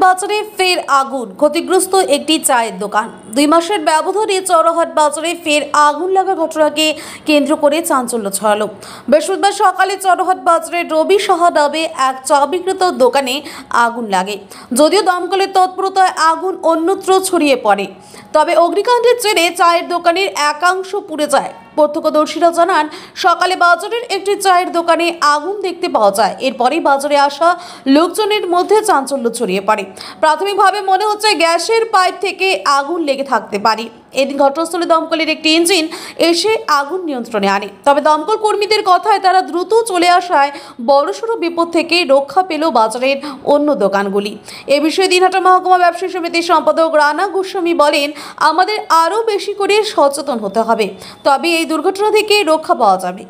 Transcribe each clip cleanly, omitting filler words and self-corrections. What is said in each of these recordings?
বাজারে ফের আগুন, ক্ষতিগ্রস্ত একটি চায়ের দোকান। 2 মাসের ব্যবধানে চৌরাহাট বাজারে ফের আগুন লাগা ঘটনাকে কেন্দ্র করে চাঞ্চল্য ছড়ালো। বৃহস্পতিবার সকালে চৌরাহাট বাজারের রবি সাহা নামে এক চা বিক্রেতার দোকানে আগুন লাগে। যদিও দমকলের তৎপরতায় আগুন অন্যত্র ছড়িয়ে পড়ে, তবে অগ্নিকাণ্ডের জেরে চায়ের দোকানের একাংশ পুড়ে যায়। প্রত্যক্ষদর্শীরা জানান, সকালে বাজারের একটি চায়ের দোকানে আগুন দেখতে পাওয়া যায়। এরপরই বাজারে আসা লোকজনের মধ্যে চাঞ্চল্য ছড়িয়ে পড়ে। প্রাথমিকভাবে মনে হচ্ছে গ্যাসের পাইপ থেকে আগুন লেগে থাকতে পারে। এদিন ঘটনাস্থলে দমকলের একটি ইঞ্জিন এসে আগুন নিয়ন্ত্রণে আনে। তবে দমকল কর্মীদের কথায় তারা দ্রুত চলে আসায় বড়সড় বিপদ থেকে রক্ষা পেল বাজারের অন্য দোকানগুলি। এ বিষয়ে দিনহাটা মহকুমা ব্যবসায়ী সমিতির সম্পাদক রানা গোস্বামী বলেন, আমাদের আরও বেশি করে সচেতন হতে হবে, তবে এই দুর্ঘটনা থেকে রক্ষা পাওয়া যাবে।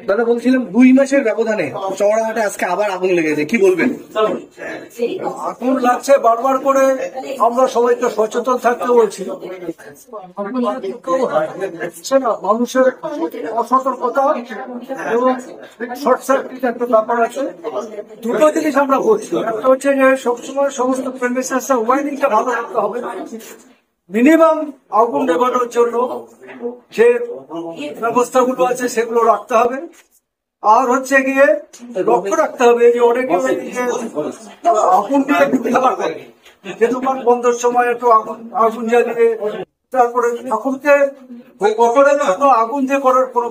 দাদা বলছিলাম 2 মাসের ব্যবধানে চৌরাহাটে আজকে আবার আগুন লেগেছে, কি বলবেন? আগুন লাগছে বারবার করে, আমরা সবাইকে সচেতন থাকতে বলছি। মানুষের অসতর্কতা এবং শর্ট সার্কিট একটা ব্যাপার আছে। দুটো জিনিস আমরা বলছি, একটা হচ্ছে যে সবসময় সমস্ত প্রেমিসেসে ওয়াইরিংটা ভালো রাখতে হবে। মিনিমাম আগুন নেভানোর জন্য যে ব্যবস্থাগুলো আছে সেগুলো রাখতে হবে। আর হচ্ছে গিয়ে লক্ষ্য রাখতে হবে যে অনেকে আগুন দিয়ে ব্যবহার করে, যে দোকান বন্ধের সময় একটু আগুন জ্বালিয়ে, তারপরে ঠাকুরকে আগুন দিয়ে করার কোনো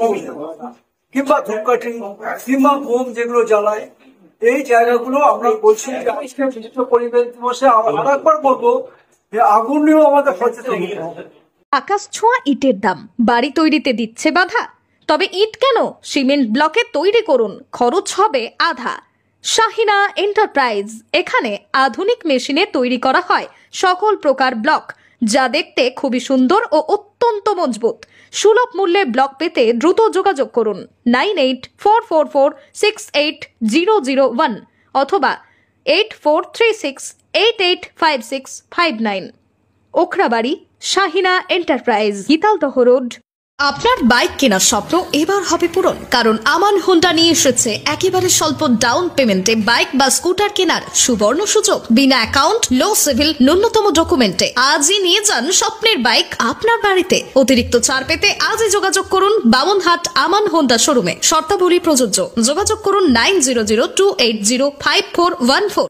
কিংবা ধূপকাঠি কিংবা বোম যেগুলো জ্বালায়, এই জায়গাগুলো আমরা বলছি যে আজকে বিশ্ব পরিবেশ দিবসে আমরা একবার বলবো যে আগুন নিয়েও আমাদের সচেতন হতে হবে। আকাশ ছোঁয়া ইটের দাম বাড়ি তৈরিতে দিচ্ছে বাধা। তবে ইট কেন, সিমেন্ট ব্লকে তৈরি করুন, খরচ হবে আধা। শাহিনা এন্টারপ্রাইজ, এখানে আধুনিক মেশিনে তৈরি করা হয় সকল প্রকার ব্লক, যা দেখতে খুবই সুন্দর ও অত্যন্ত মজবুত। সুলভ মূল্যে ব্লক পেতে দ্রুত যোগাযোগ করুন 9844468001 অথবা 8436885659। Okhrabari, Shahina enterprise, Gitaldaha road. আপনার বাইক কেনার স্বপ্ন এবার হবে পূরণ, কারণ আমান হোন্ডা নিয়ে এসেছে একেবারে স্বল্প ডাউন পেমেন্টে বাইক বা স্কুটার কেনার সুবর্ণ সুযোগ। বিনা অ্যাকাউন্ট, লো সিভিল, ন্যূনতম ডকুমেন্টে আজই নিয়ে যান স্বপ্নের বাইক আপনার বাড়িতে। অতিরিক্ত ছাড় পেতে আজই যোগাযোগ করুন বামনহাট আমান হোন্ডা শোরুমে। শর্তাবলী প্রযোজ্য। যোগাযোগ করুন 9002805414।